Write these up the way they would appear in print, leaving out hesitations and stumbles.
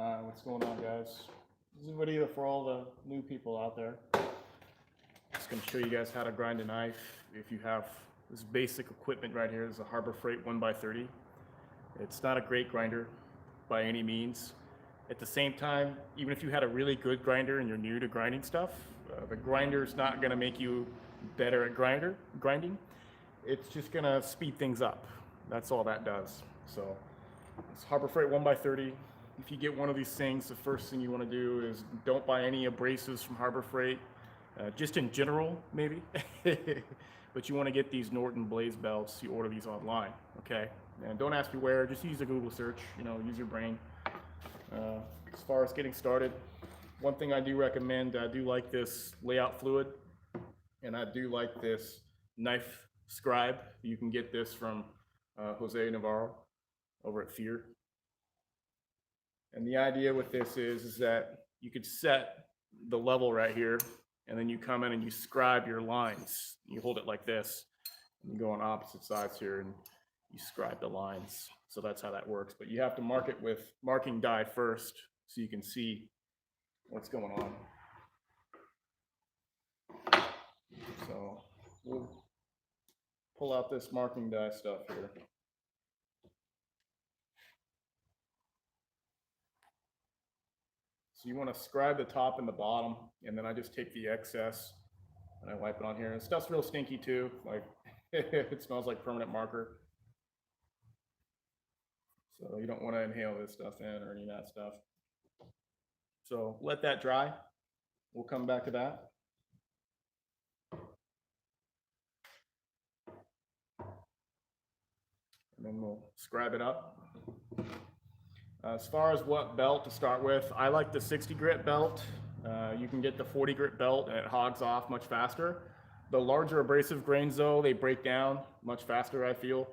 What's going on, guys? This is a video for all the new people out there. Just going to show you guys how to grind a knife. If you have this basic equipment right here, this is a Harbor Freight 1x30. It's not a great grinder by any means. At the same time, even if you had a really good grinder and you're new to grinding stuff, the grinder's not going to make you better at grinding. It's just going to speed things up. That's all that does. So it's Harbor Freight 1x30. If you get one of these things, the first thing you want to do is don't buy any abrasives from Harbor Freight, just in general, maybe. But you want to get these Norton Blaze belts. You order these online, okay? And don't ask me where, just use a Google search, use your brain. As far as getting started, one thing I do recommend, I do like this layout fluid, and I do like this knife scribe. You can get this from Jose Navarro over at Fear. And the idea with this is that you could set the level right here, and then you come in and you scribe your lines. You hold it like this, and you go on opposite sides here, and you scribe the lines. So that's how that works. But you have to mark it with marking die first, so you can see what's going on. So we'll pull out this marking die stuff here. So you want to scribe the top and the bottom, and then I just take the excess and I wipe it on here. And stuff's real stinky too, like it smells like permanent marker. So you don't want to inhale this stuff in or any of that stuff. So let that dry. We'll come back to that. And then we'll scribe it up. As far as what belt to start with, I like the 60 grit belt. You can get the 40 grit belt and it hogs off much faster. The larger abrasive grains though, they break down much faster, I feel.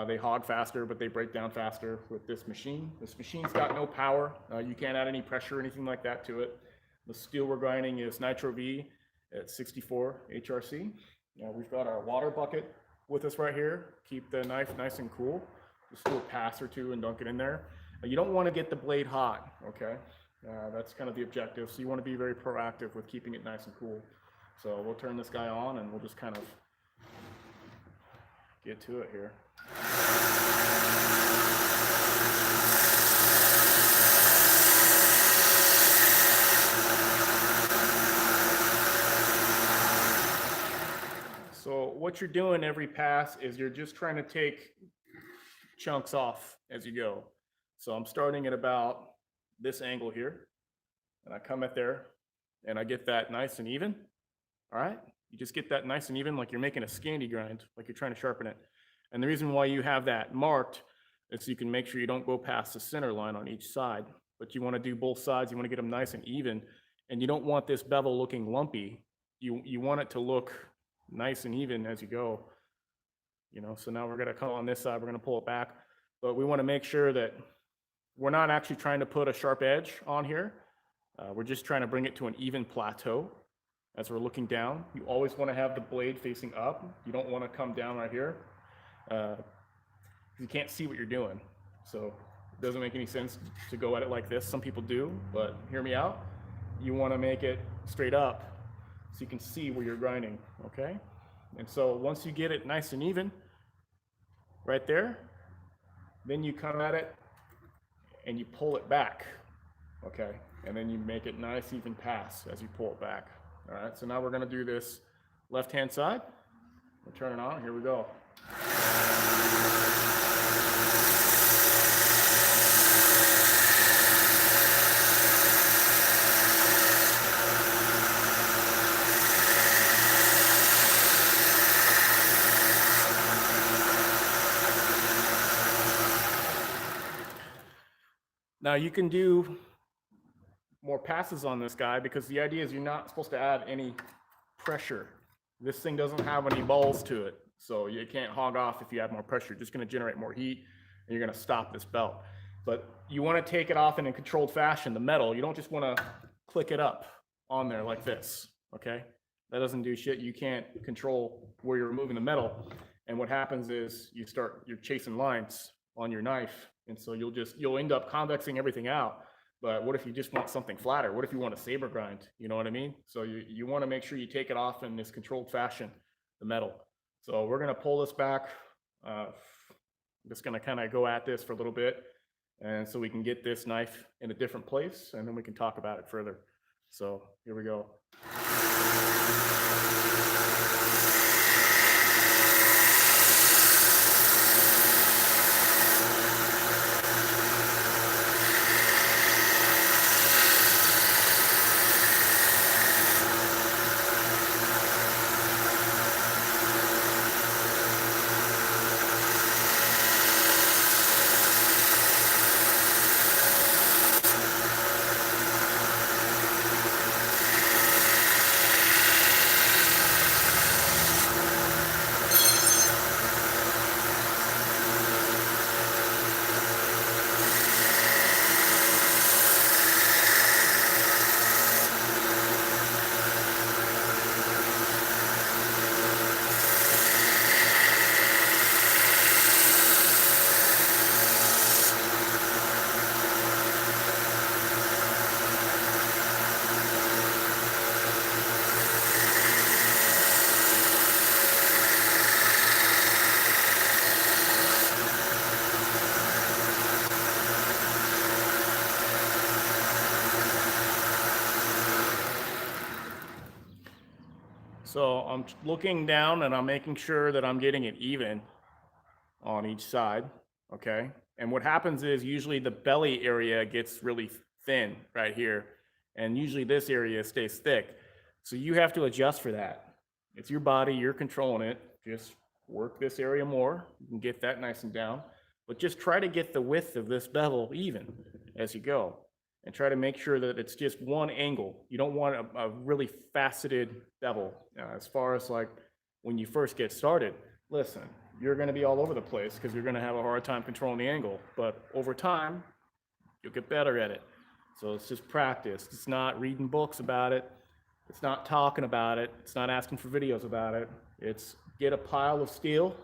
They hog faster, but they break down faster with this machine. This machine's got no power. You can't add any pressure or anything like that to it. The steel we're grinding is Nitro V at 64 HRC. We've got our water bucket with us right here. Keep the knife nice and cool. Just do a pass or two and dunk it in there. You don't want to get the blade hot, okay? That's kind of the objective. So you want to be very proactive with keeping it nice and cool. So we'll turn this guy on and we'll just kind of get to it here. So what you're doing every pass is you're just trying to take chunks off as you go. So I'm starting at about this angle here, and I come at there, and I get that nice and even, all right? You just get that nice and even like you're making a Scandi grind, like you're trying to sharpen it. And the reason why you have that marked is so you can make sure you don't go past the center line on each side, but you want to do both sides. You want to get them nice and even, and you don't want this bevel looking lumpy. You want it to look nice and even as you go. So now we're going to come on this side, we're going to pull it back, but we want to make sure that we're not actually trying to put a sharp edge on here. We're just trying to bring it to an even plateau as we're looking down. You always want to have the blade facing up. You don't want to come down right here. You can't see what you're doing. So it doesn't make any sense to go at it like this. Some people do, but hear me out. You want to make it straight up so you can see where you're grinding, okay? And so once you get it nice and even right there, then you come at it and you pull it back, okay? And then you make it nice, even pass as you pull it back. All right, so now we're gonna do this left-hand side. We'll turn it on, here we go. Now you can do more passes on this guy because the idea is you're not supposed to add any pressure. This thing doesn't have any balls to it, so you can't hog off if you add more pressure. You're just going to generate more heat and you're going to stop this belt. But you want to take it off in a controlled fashion, the metal. You don't just want to click it up on there like this, okay? That doesn't do shit. You can't control where you're removing the metal. And what happens is you're chasing lines on your knife. And so you'll end up convexing everything out. But what if you just want something flatter? What if you want a saber grind? You know what I mean? So you want to make sure you take it off in this controlled fashion, the metal. So we're going to pull this back. I'm just going to kind of go at this for a little bit. And so we can get this knife in a different place, and then we can talk about it further. So here we go. So I'm looking down and I'm making sure that I'm getting it even on each side, okay? And what happens is usually the belly area gets really thin right here, and usually this area stays thick. So you have to adjust for that. It's your body, you're controlling it. Just work this area more. You can get that nice and down, but just try to get the width of this bevel even as you go. And try to make sure that it's just one angle. You don't want a really faceted bevel. As far as like when you first get started, listen, you're going to be all over the place because you're going to have a hard time controlling the angle. But over time, you'll get better at it. So it's just practice. It's not reading books about it. It's not talking about it. It's not asking for videos about it. It's get a pile of steel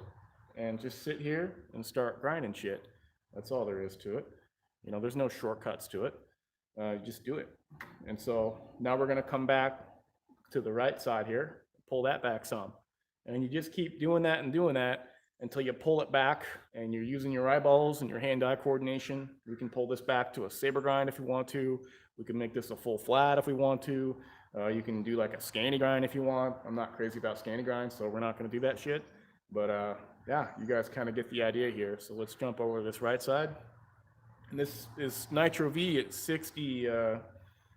and just sit here and start grinding shit. That's all there is to it. You know, there's no shortcuts to it. Just do it. And so now we're going to come back to the right side here, pull that back some. And you just keep doing that and doing that until you pull it back and you're using your eyeballs and your hand-eye coordination. We can pull this back to a saber grind if you want to. We can make this a full flat if we want to. You can do like a scanty grind if you want. I'm not crazy about scanty grinds, so we're not going to do that shit. But yeah, you guys kind of get the idea here. So let's jump over to this right side. And this is Nitro V at 64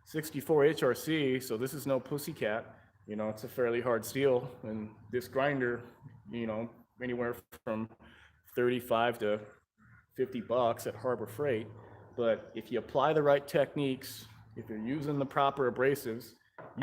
HRC, so this is no pussycat. You know, it's a fairly hard steel, and this grinder, you know, anywhere from 35 to 50 bucks at Harbor Freight. But if you apply the right techniques, if you're using the proper abrasives,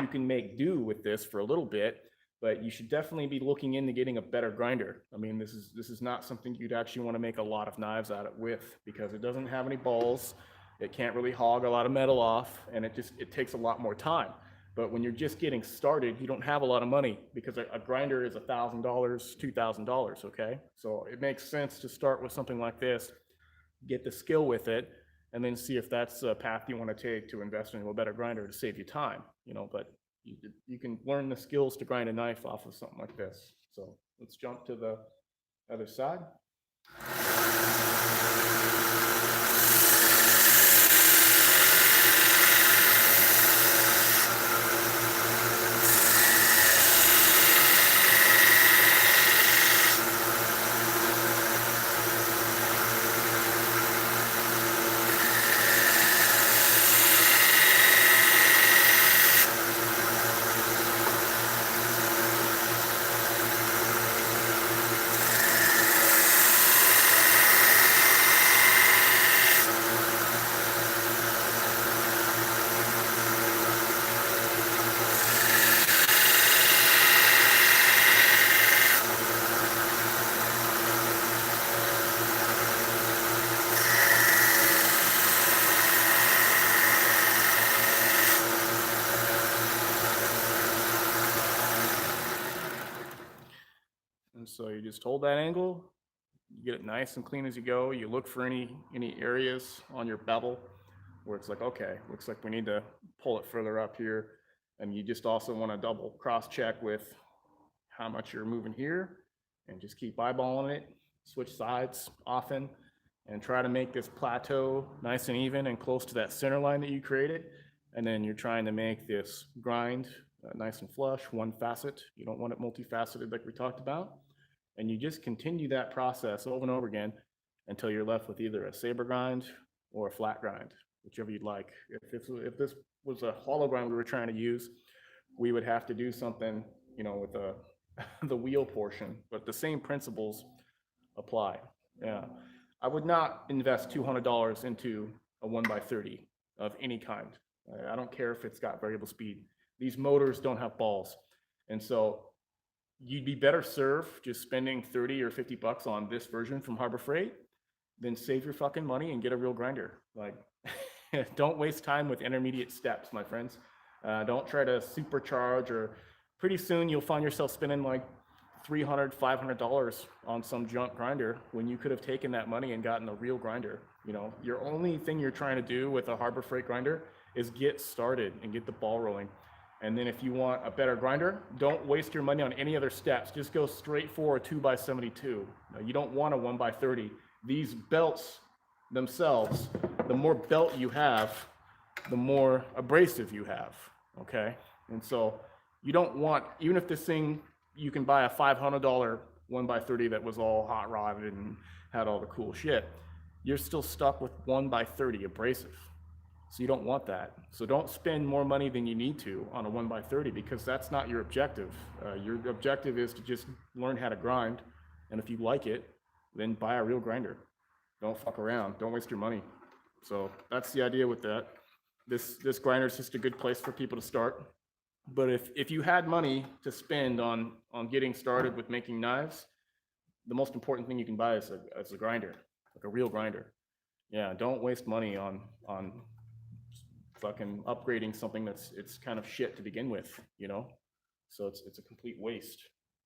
you can make do with this for a little bit. But you should definitely be looking into getting a better grinder. I mean, this is not something you'd actually want to make a lot of knives out of it with, because it doesn't have any balls. It can't really hog a lot of metal off, and it takes a lot more time. But when you're just getting started, you don't have a lot of money, because a grinder is $1,000, $2,000, okay? So it makes sense to start with something like this, get the skill with it, and then see if that's a path you want to take to invest in a better grinder to save you time, you know. But you can learn the skills to grind a knife off of something like this. So let's jump to the other side. So you just hold that angle, you get it nice and clean as you go. You look for any areas on your bevel where it's like, okay, looks like we need to pull it further up here. And you just also want to double cross check with how much you're moving here, and just keep eyeballing it, switch sides often, and try to make this plateau nice and even and close to that center line that you created. And then you're trying to make this grind nice and flush, one facet. You don't want it multifaceted like we talked about. And you just continue that process over and over again until you're left with either a saber grind or a flat grind, whichever you'd like. If this was a hollow grind we were trying to use, we would have to do something, with the wheel portion, but the same principles apply. Yeah, I would not invest $200 into a 1x30 of any kind. I don't care if it's got variable speed. These motors don't have balls, and so you'd be better served just spending 30 or 50 bucks on this version from Harbor Freight than save your fucking money and get a real grinder. Like, don't waste time with intermediate steps, my friends. Don't try to supercharge, or pretty soon you'll find yourself spending like $300, $500 on some junk grinder when you could have taken that money and gotten a real grinder. Your only thing you're trying to do with a Harbor Freight grinder is get started and get the ball rolling. And then if you want a better grinder, don't waste your money on any other steps. Just go straight for a 2x72. You don't want a 1x30. These belts themselves, the more belt you have, the more abrasive you have, okay? And so you don't want, even if this thing, you can buy a $500 1x30 that was all hot rodded and had all the cool shit, you're still stuck with 1x30 abrasive. So you don't want that. So don't spend more money than you need to on a 1x30, because that's not your objective. Your objective is to just learn how to grind. And if you like it, then buy a real grinder. Don't fuck around. Don't waste your money. So that's the idea with that. This grinder is just a good place for people to start. But if you had money to spend on getting started with making knives, the most important thing you can buy is a grinder, like a real grinder. Yeah, don't waste money on fucking upgrading something it's kind of shit to begin with, So it's a complete waste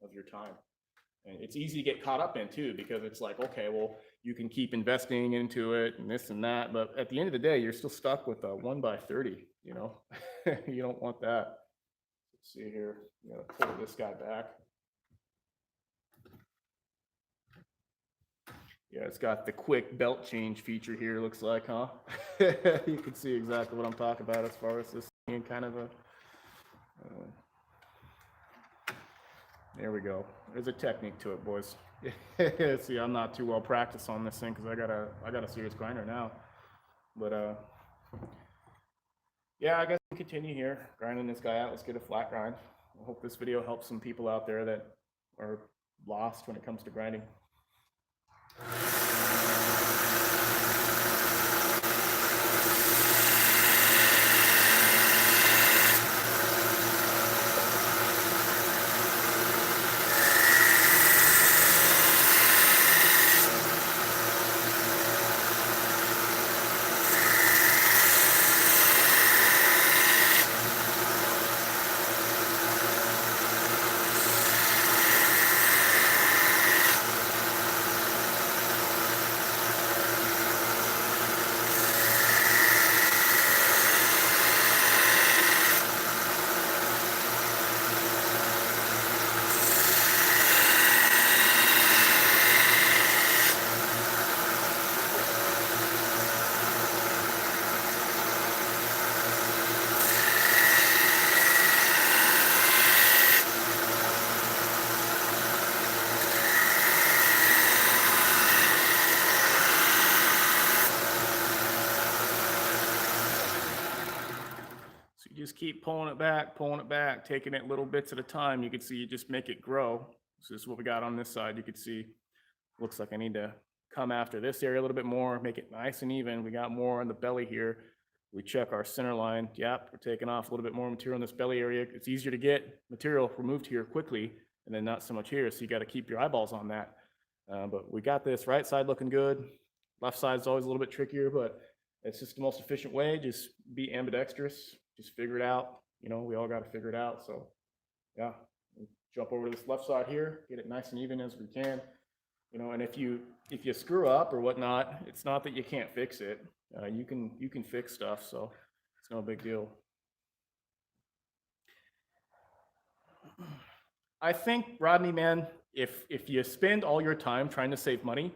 of your time. And it's easy to get caught up in too, because it's like, okay, well, you can keep investing into it and this and that, but at the end of the day, you're still stuck with a 1x30, You don't want that. Let's see here, I'm gonna pull this guy back. Yeah, it's got the quick belt change feature here, looks like, huh? You can see exactly what I'm talking about as far as this being kind of a, there we go. There's a technique to it, boys. See, I'm not too well practiced on this thing because I got a serious grinder now. But yeah, I guess we'll continue here, grinding this guy out. Let's get a flat grind. I hope this video helps some people out there that are lost when it comes to grinding. Just keep pulling it back, taking it little bits at a time. You can see you just make it grow. So this is what we got on this side. You can see, looks like I need to come after this area a little bit more, make it nice and even. We got more on the belly here. We check our center line. Yep, we're taking off a little bit more material in this belly area. It's easier to get material removed here quickly and then not so much here. So you got to keep your eyeballs on that. But we got this right side looking good. Left side is always a little bit trickier, but it's just the most efficient way. Just be ambidextrous. Just figure it out. We all got to figure it out. So yeah, jump over to this left side here, get it nice and even as we can. And if you if you screw up or whatnot, it's not that you can't fix it. You can fix stuff, so it's no big deal. I think, Rodney, man, if you spend all your time trying to save money,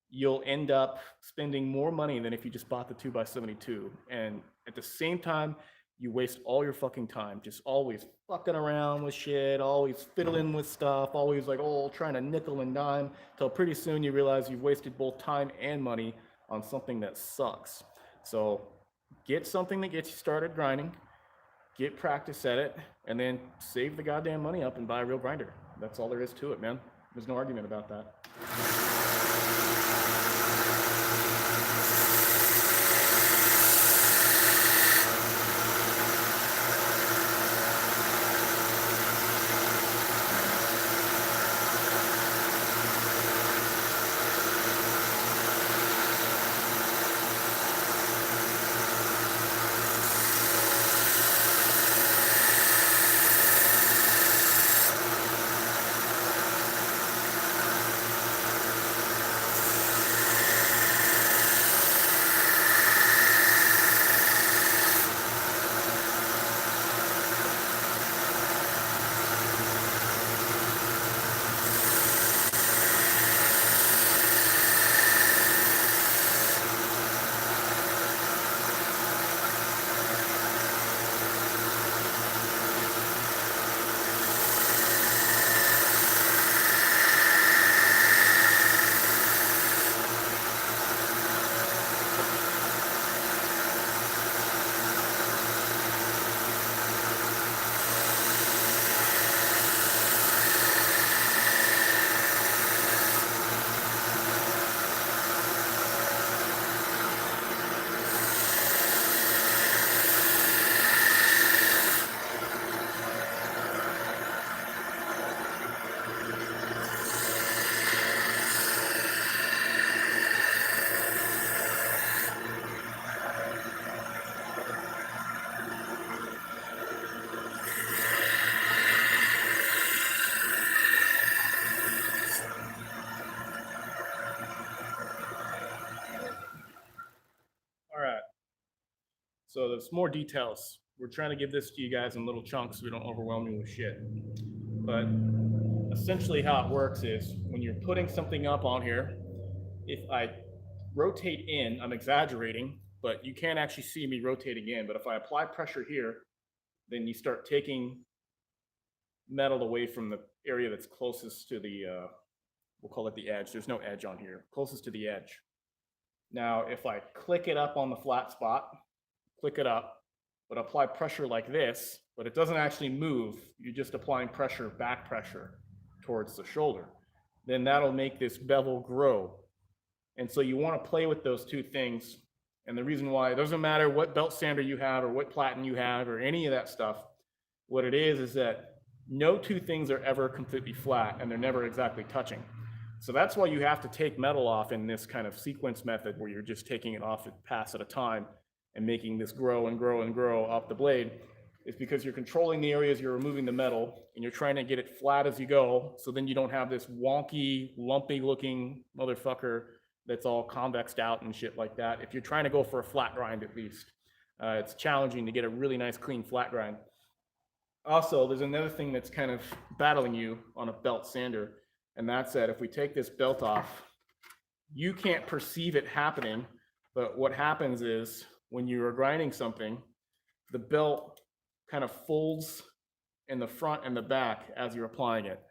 you'll end up spending more money than if you just bought the 2x72. And at the same time, you waste all your fucking time, just always fucking around with shit, always fiddling with stuff, always like, oh, trying to nickel and dime, till pretty soon you realize you've wasted both time and money on something that sucks. So get something that gets you started grinding, get practice at it, and then save the goddamn money up and buy a real grinder. That's all there is to it, man. There's no argument about that. All right. So there's more details. We're trying to give this to you guys in little chunks so we don't overwhelm you with shit. But essentially how it works is when you're putting something up on here, if I rotate in, I'm exaggerating, but you can't actually see me rotating in. But if I apply pressure here, then you start taking metal away from the area that's closest to the, we'll call it the edge. There's no edge on here, closest to the edge. Now, if I click it up on the flat spot, click it up, but apply pressure like this, but it doesn't actually move, you're just applying pressure, back pressure towards the shoulder, then that'll make this bevel grow. And so you want to play with those two things. And the reason why, it doesn't matter what belt sander you have or what platen you have or any of that stuff, what it is that no two things are ever completely flat and they're never exactly touching. So that's why you have to take metal off in this kind of sequence method where you're just taking it off a pass at a time and making this grow and grow and grow off the blade, is because you're controlling the areas you're removing the metal and you're trying to get it flat as you go, so then you don't have this wonky, lumpy looking motherfucker that's all convexed out and shit like that. If you're trying to go for a flat grind at least, it's challenging to get a really nice clean flat grind. Also, there's another thing that's kind of battling you on a belt sander, and that's that if we take this belt off, you can't perceive it happening, but what happens is when you are grinding something, the belt kind of folds in the front and the back as you're applying it.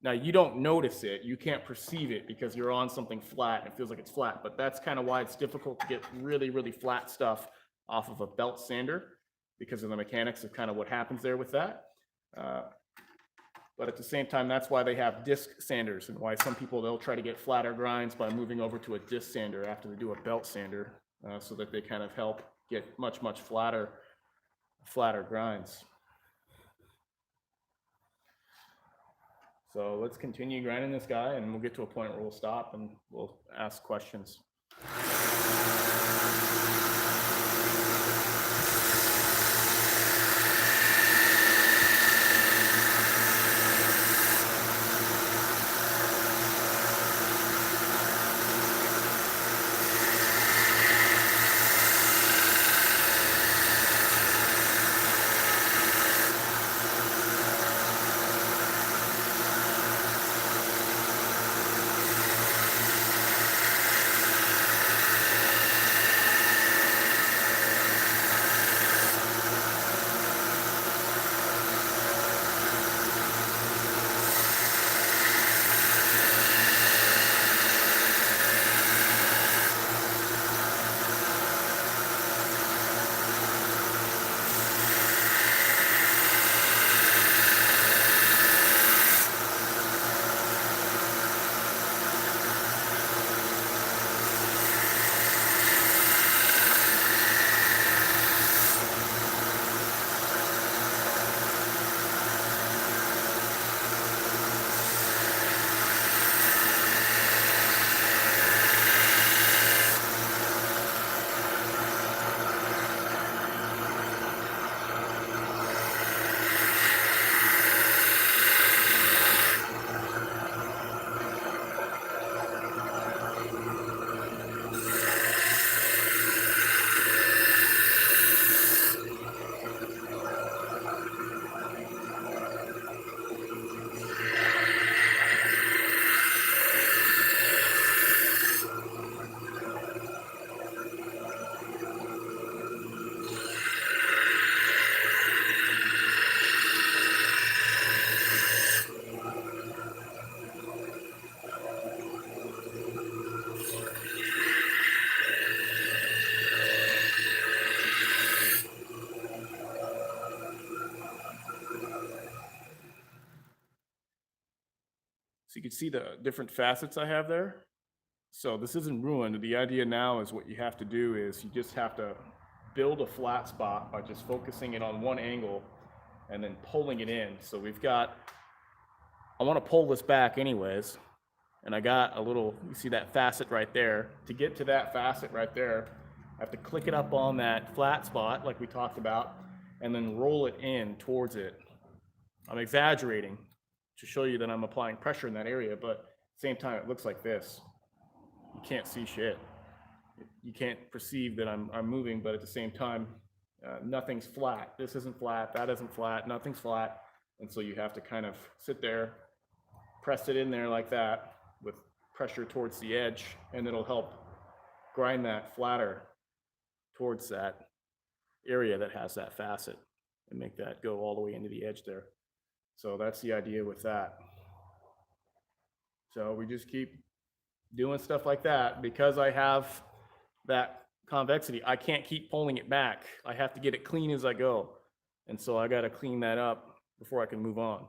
Now, you don't notice it, you can't perceive it because you're on something flat and it feels like it's flat, but that's kind of why it's difficult to get really, really flat stuff off of a belt sander, because of the mechanics of kind of what happens there with that. But at the same time, that's why they have disc sanders and why some people, they'll try to get flatter grinds by moving over to a disc sander after they do a belt sander, so that they kind of help get much, much flatter grinds. So let's continue grinding this guy and we'll get to a point where we'll stop and we'll ask questions. see the different facets I have there? So this isn't ruined. The idea now is what you have to do is you just have to build a flat spot by just focusing it on one angle and then pulling it in. So we've got, I want to pull this back anyways, and I got a little, you see that facet right there. To get to that facet right there, I have to click it up on that flat spot like we talked about, and then roll it in towards it. I'm exaggerating to show you that I'm applying pressure in that area, but at the same time it looks like this. You can't see shit. You can't perceive that I'm moving, but at the same time, nothing's flat. This isn't flat, that isn't flat, nothing's flat. And so you have to kind of sit there, press it in there like that with pressure towards the edge, and it'll help grind that flatter towards that area that has that facet and make that go all the way into the edge there. So that's the idea with that. So we just keep doing stuff like that. Because I have that convexity, I can't keep pulling it back. I have to get it clean as I go. And so I got to clean that up before I can move on.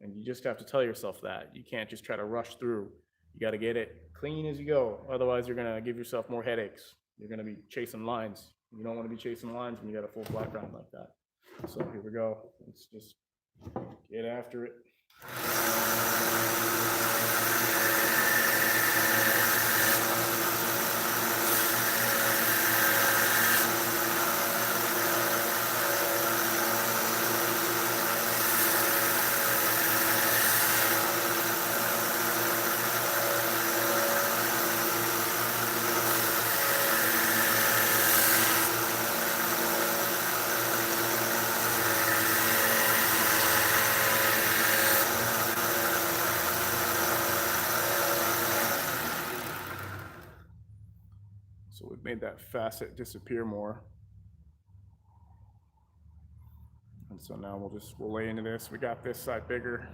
And you just have to tell yourself that. You can't just try to rush through. You got to get it clean as you go. Otherwise, you're going to give yourself more headaches. You're going to be chasing lines. You don't want to be chasing lines when you got a full flat grind like that. So here we go. Let's just get after it. So we've made that facet disappear more. And so now we'll lay into this. We got this side bigger.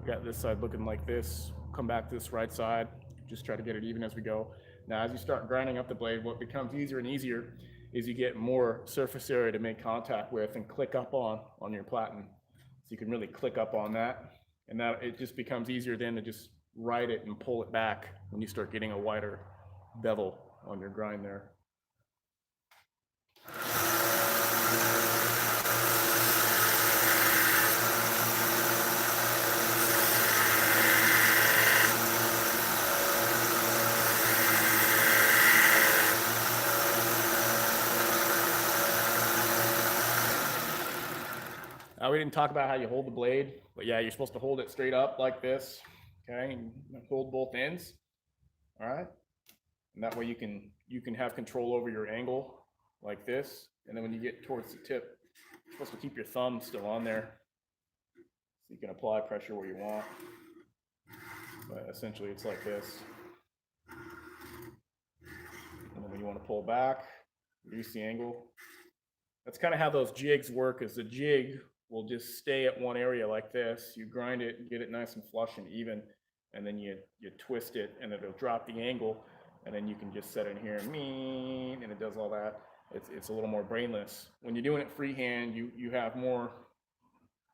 We got this side looking like this. Come back to this right side. Just try to get it even as we go. Now, as you start grinding up the blade, what becomes easier and easier is you get more surface area to make contact with and click up on your platen. So you can really click up on that. And that it just becomes easier then to just ride it and pull it back when you start getting a wider bevel on your grind there. Now, we didn't talk about how you hold the blade, but yeah, you're supposed to hold it straight up like this, okay, and hold both ends, all right? And that way you can have control over your angle like this. And then when you get towards the tip, you're supposed to keep your thumb still on there so you can apply pressure where you want. But essentially it's like this. And then when you want to pull back, reduce the angle. That's kind of how those jigs work, is the jig will just stay at one area like this. You grind it, get it nice and flush and even, and then you twist it and it'll drop the angle. And then you can just set it in here and it does all that. It's a little more brainless. When you're doing it freehand, you have more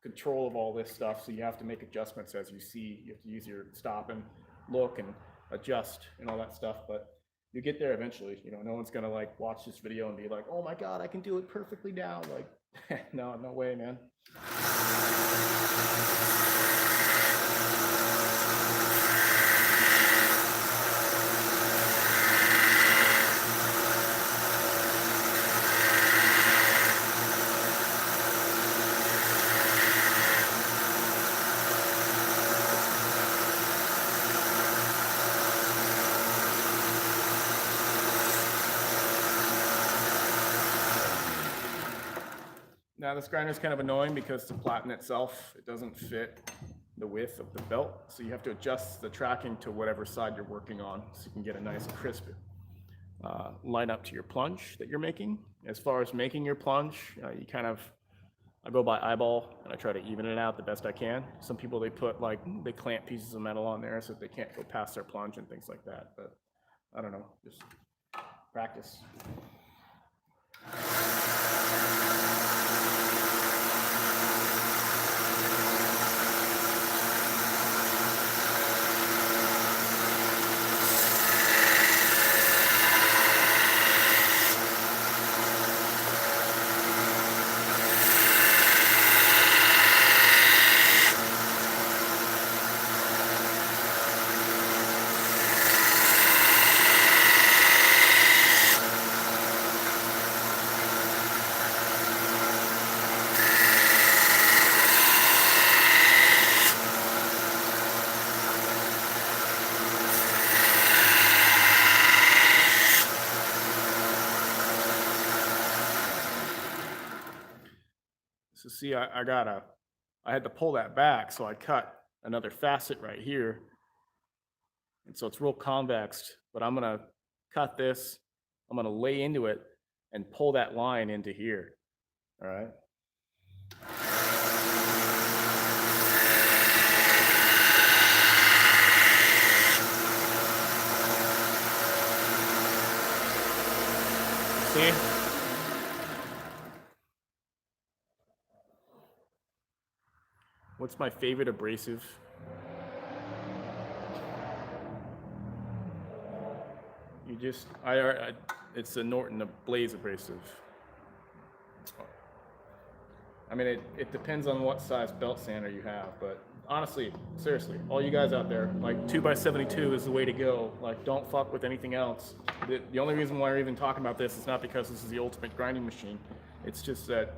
control of all this stuff, so you have to make adjustments as you see. You have to use your stop and look and adjust and all that stuff, but you get there eventually. You know, no one's gonna like watch this video and be like, oh my God, I can do it perfectly now. Like, no way, man. Now this grinder is kind of annoying because the platen itself, it doesn't fit the width of the belt. So you have to adjust the tracking to whatever side you're working on so you can get a nice crisp line up to your plunge that you're making. As far as making your plunge, I go by eyeball and I try to even it out the best I can. Some people, they clamp pieces of metal on there so that they can't go past their plunge and things like that. But I don't know, just practice. see, I had to pull that back, so I cut another facet right here. And so it's real convex, but I'm gonna cut this, I'm gonna lay into it and pull that line into here, all right? See? What's my favorite abrasive? You just, it's a Norton Blaze abrasive. I mean, it depends on what size belt sander you have, but honestly, seriously, all you guys out there, like 2x72 is the way to go. Like, don't fuck with anything else. The only reason why we're even talking about this is not because this is the ultimate grinding machine. It's just that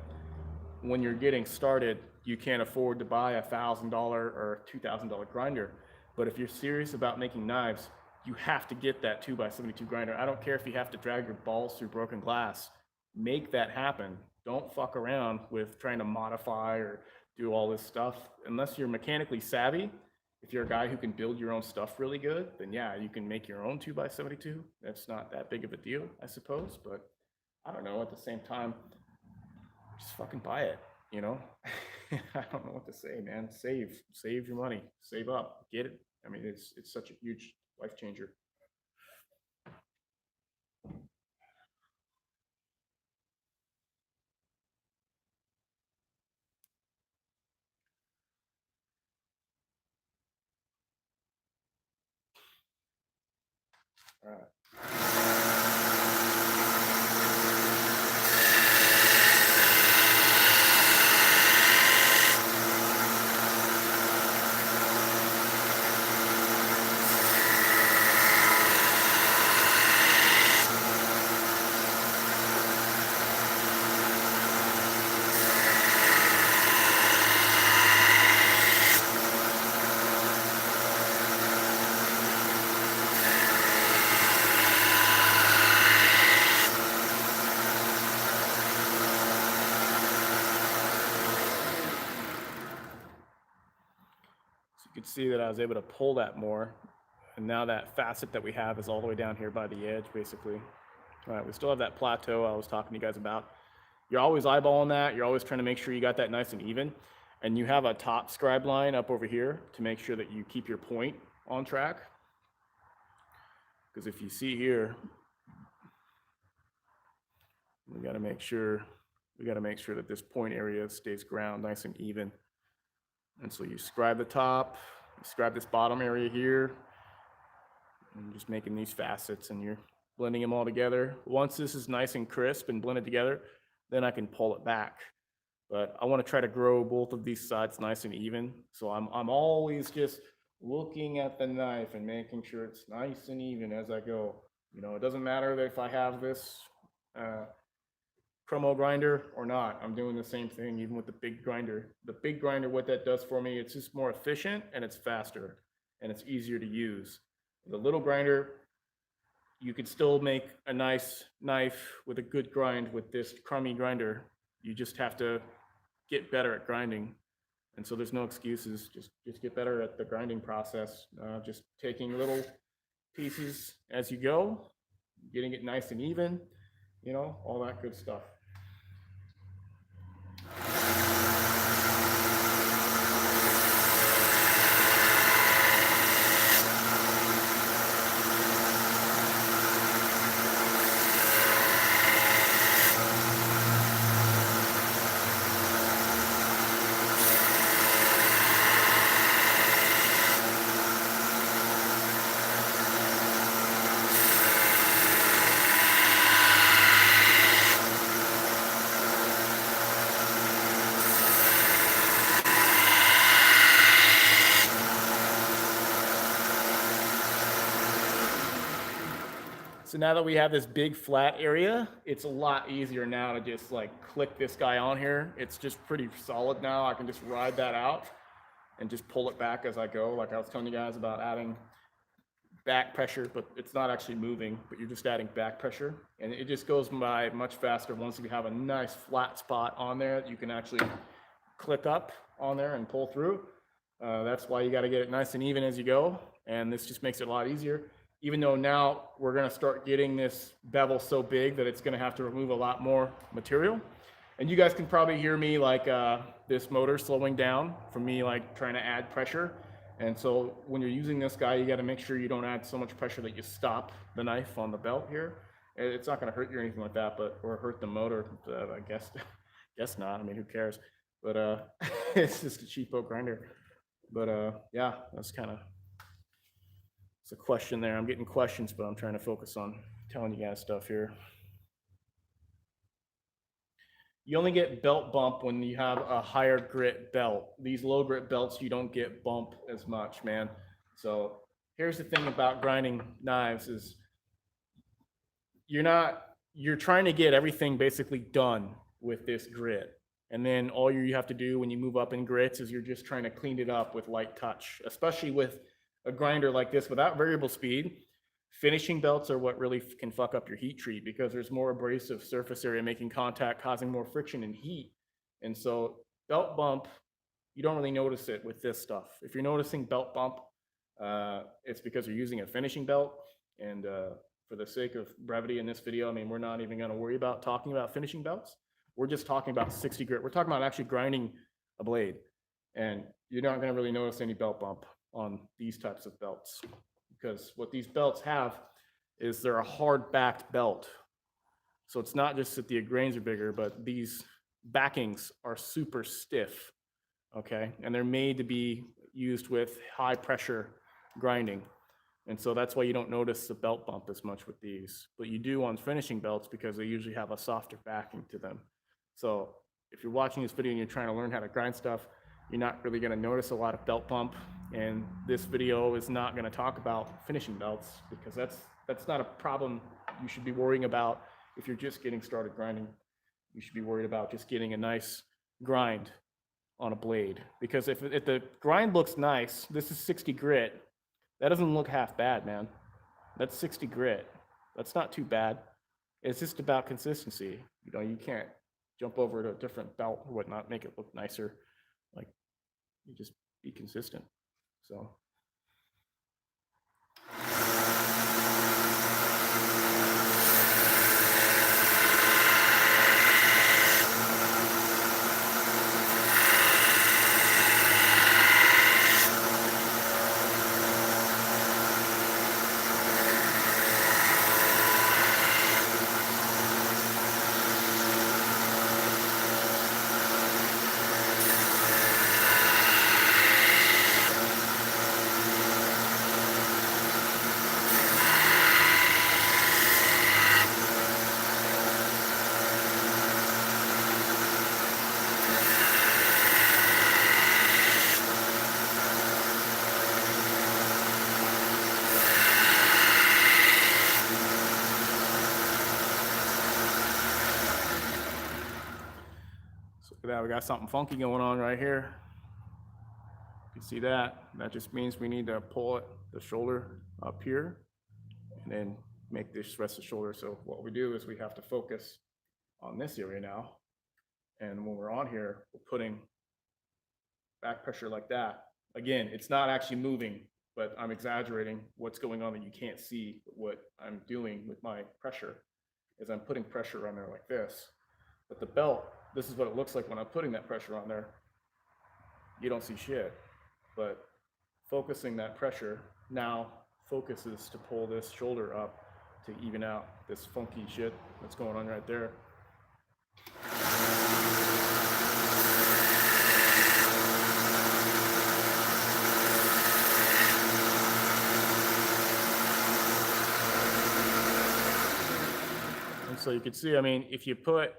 when you're getting started, you can't afford to buy a $1,000 or $2,000 grinder. But if you're serious about making knives, you have to get that 2x72 grinder. I don't care if you have to drag your balls through broken glass. Make that happen. Don't fuck around with trying to modify or do all this stuff. Unless you're mechanically savvy, if you're a guy who can build your own stuff really good, then yeah, you can make your own 2x72. That's not that big of a deal, I suppose. But I don't know, at the same time, just fucking buy it, you know? I don't know what to say, man. Save your money, save up, get it. I mean, it's such a huge life changer. All right. You could see that I was able to pull that more. And now that facet that we have is all the way down here by the edge, basically. All right, we still have that plateau I was talking to you guys about. You're always eyeballing that. You're always trying to make sure you got that nice and even. And you have a top scribe line up over here to make sure that you keep your point on track. Because if you see here, we got to make sure that this point area stays ground nice and even. And so you scribe the top, you scribe this bottom area here, and you're just making these facets and you're blending them all together. Once this is nice and crisp and blended together, then I can pull it back. But I want to try to grow both of these sides nice and even. So I'm always just looking at the knife and making sure it's nice and even as I go. You know, it doesn't matter that if I have this Chromo grinder or not, I'm doing the same thing even with the big grinder. The big grinder, what that does for me, it's just more efficient and it's faster and it's easier to use. The little grinder, you could still make a nice knife with a good grind with this crummy grinder. You just have to get better at grinding. And so there's no excuses, just get better at the grinding process. Just taking little pieces as you go, getting it nice and even, you know, all that good stuff. So now that we have this big flat area, it's a lot easier now to just like click this guy on here. It's just pretty solid now. I can just ride that out and just pull it back as I go. Like I was telling you guys about adding back pressure, but it's not actually moving, but you're just adding back pressure. And it just goes by much faster once you have a nice flat spot on there that you can actually click up on there and pull through. That's why you got to get it nice and even as you go. And this just makes it a lot easier. Even though now we're going to start getting this bevel so big that it's going to have to remove a lot more material. And you guys can probably hear me like this motor slowing down from me like trying to add pressure. And so when you're using this guy, you got to make sure you don't add so much pressure that you stop the knife on the belt here. It's not going to hurt you or anything like that, but or hurt the motor. I guess not. I mean, who cares? But it's just a cheapo grinder. But yeah, that's kind of, it's a question there. I'm getting questions, but I'm trying to focus on telling you guys stuff here. You only get belt bump when you have a higher grit belt. These low grit belts, you don't get bump as much, man. So here's the thing about grinding knives is you're trying to get everything basically done with this grit. And then all you have to do when you move up in grits is you're just trying to clean it up with light touch, especially with a grinder like this without variable speed. Finishing belts are what really can fuck up your heat treat because there's more abrasive surface area making contact, causing more friction and heat. And so belt bump, you don't really notice it with this stuff. If you're noticing belt bump, it's because you're using a finishing belt. And for the sake of brevity in this video, I mean, we're not even going to worry about talking about finishing belts. We're just talking about 60 grit. We're talking about actually grinding a blade. And you're not going to really notice any belt bump on these types of belts. Because what these belts have is they're a hard backed belt. So it's not just that the grains are bigger, but these backings are super stiff, okay? And they're made to be used with high pressure grinding. And so that's why you don't notice the belt bump as much with these, but you do on finishing belts because they usually have a softer backing to them. So if you're watching this video and you're trying to learn how to grind stuff, you're not really going to notice a lot of belt bump. And this video is not going to talk about finishing belts because that's not a problem you should be worrying about if you're just getting started grinding. You should be worried about just getting a nice grind on a blade. Because if the grind looks nice, this is 60 grit, that doesn't look half bad, man. That's 60 grit. That's not too bad. It's just about consistency. You know, you can't jump over to a different belt or whatnot, make it look nicer. Like, you just be consistent. So. That we got something funky going on right here. You can see that. That just means we need to pull the shoulder up here and then make this rest of the shoulder. So what we do is we have to focus on this area now. And when we're on here, we're putting back pressure like that. Again, it's not actually moving, but I'm exaggerating what's going on that you can't see. What I'm doing with my pressure is I'm putting pressure on there like this. But the belt, this is what it looks like when I'm putting that pressure on there. You don't see shit, but focusing that pressure now focuses to pull this shoulder up to even out this funky shit that's going on right there. And so you can see, I mean, if you put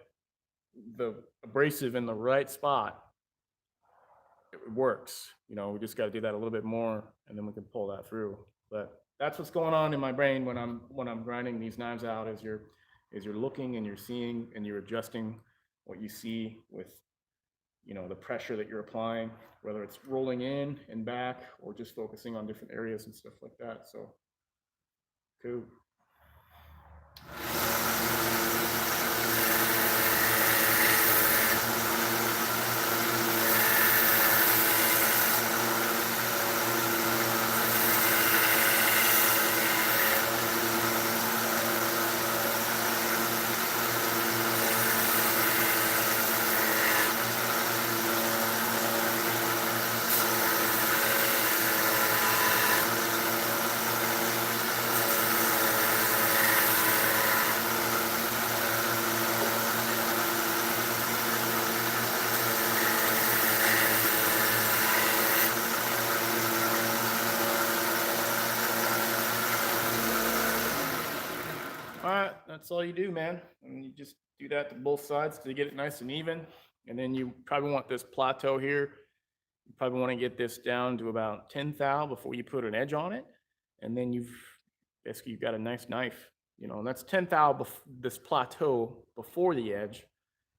the abrasive in the right spot, it works. You know, we just got to do that a little bit more and then we can pull that through. But that's what's going on in my brain when I'm grinding these knives out, is you're looking and you're seeing and you're adjusting what you see with, you know, the pressure that you're applying, whether it's rolling in and back or just focusing on different areas and stuff like that. So cool. All right, that's all you do, man. And you just do that to both sides to get it nice and even. And then you probably want this plateau here. You probably want to get this down to about 10 thou before you put an edge on it. And then basically you've got a nice knife, you know, and that's 10 thou this plateau before the edge.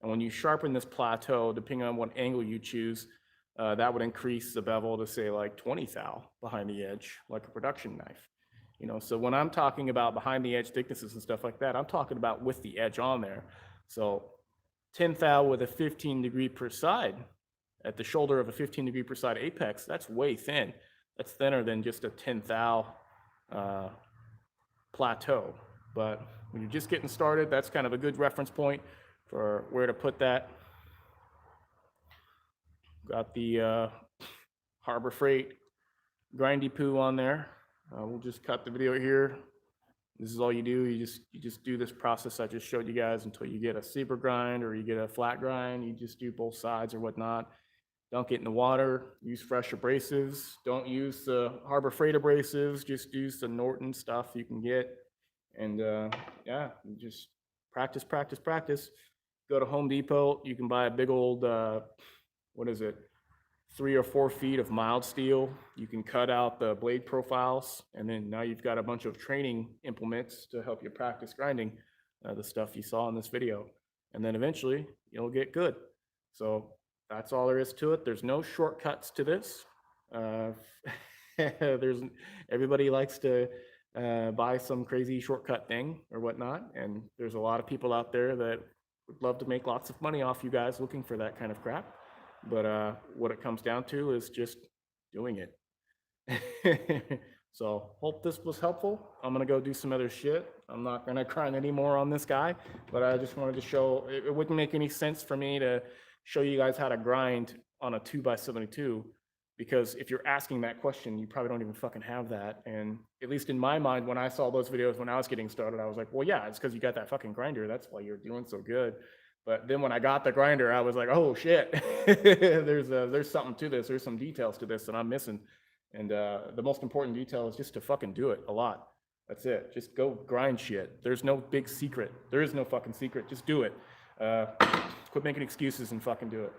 And when you sharpen this plateau, depending on what angle you choose, that would increase the bevel to say like 20 thou behind the edge, like a production knife. You know, so when I'm talking about behind the edge thicknesses and stuff like that, I'm talking about with the edge on there. So 10 thou with a 15 degree per side at the shoulder of a 15 degree per side apex, that's way thin. That's thinner than just a 10 thou plateau. But when you're just getting started, that's kind of a good reference point for where to put that. Got the Harbor Freight grindy poo on there. We'll just cut the video here. This is all you do. You just do this process I just showed you guys until you get a zebra grind or you get a flat grind. You just do both sides or whatnot. Don't get in the water. Use fresh abrasives. Don't use the Harbor Freight abrasives. Just use the Norton stuff you can get. And yeah, just practice, practice, practice. Go to Home Depot. You can buy a big old, 3 or 4 feet of mild steel. You can cut out the blade profiles, and then now you've got a bunch of training implements to help you practice grinding the stuff you saw in this video. And then eventually you'll get good. So that's all there is to it. There's no shortcuts to this. Everybody likes to buy some crazy shortcut thing or whatnot, and there's a lot of people out there that would love to make lots of money off you guys looking for that kind of crap. But what it comes down to is just doing it. So hope this was helpful. I'm gonna go do some other shit. I'm not gonna grind anymore on this guy, but I just wanted to show, it wouldn't make any sense for me to show you guys how to grind on a 2x72, because if you're asking that question, you probably don't even fucking have that. And at least in my mind, when I saw those videos when I was getting started, I was like, well, yeah, it's because you got that fucking grinder. That's why you're doing so good. But then when I got the grinder, I was like, oh shit, there's something to this. There's some details to this that I'm missing. And the most important detail is just to fucking do it a lot. That's it. Just go grind shit. There's no big secret. There is no fucking secret. Just do it. Quit making excuses and fucking do it.